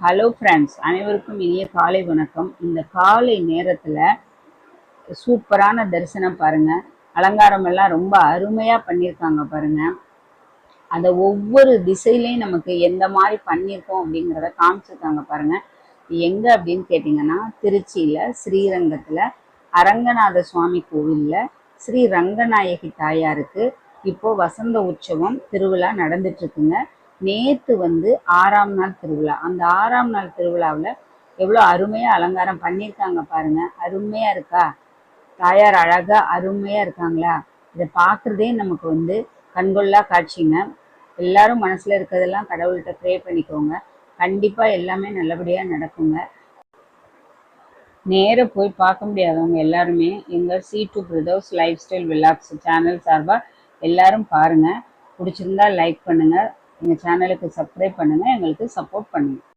Hello friends, அனைவருக்கும் இனிய காலை வணக்கம். இந்த காலை நேரத்தில் சூப்பரான தரிசனம் பாருங்க. அலங்காரம் எல்லாம் ரொம்ப அருமையாக பண்ணியிருக்காங்க பாருங்க. அதை ஒவ்வொரு திசையிலையும் நமக்கு எந்த மாதிரி பண்ணியிருக்கோம் அப்படிங்கிறத காமிச்சிருக்காங்க பாருங்க. எங்கே அப்படின்னு கேட்டிங்கன்னா, திருச்சியில் ஸ்ரீரங்கத்தில் அரங்கநாத சுவாமி கோவிலில் ஸ்ரீ ரங்கநாயகி தாயாருக்கு இப்போது வசந்த உற்சவம் திருவிழா நடந்துட்டுருக்குங்க. நேற்று 6ஆம் நாள் திருவிழா. அந்த 6ஆம் நாள் திருவிழாவில் எவ்வளோ அருமையாக அலங்காரம் பண்ணியிருக்காங்க பாருங்க. அருமையாக இருக்கா? தாயார் அழகாக அருமையாக இருக்காங்களா? இதை பார்க்குறதே நமக்கு கண்கொள்ளா காட்சிங்க. எல்லாரும் மனசில் இருக்கிறதெல்லாம் கடவுள்கிட்ட ப்ரே பண்ணிக்கோங்க. கண்டிப்பாக எல்லாமே நல்லபடியாக நடக்குங்க. நேராக போய் பார்க்க முடியாதவங்க எல்லாருமே எங்கள் C2 brothers life style vlogs channel சார்பாக எல்லாரும் பாருங்கள். பிடிச்சிருந்தா லைக் பண்ணுங்கள், எங்கள் சேனலுக்கு சப்ஸ்கிரைப் பண்ணுங்கள், எங்களுக்கு சப்போர்ட் பண்ணுங்கள்.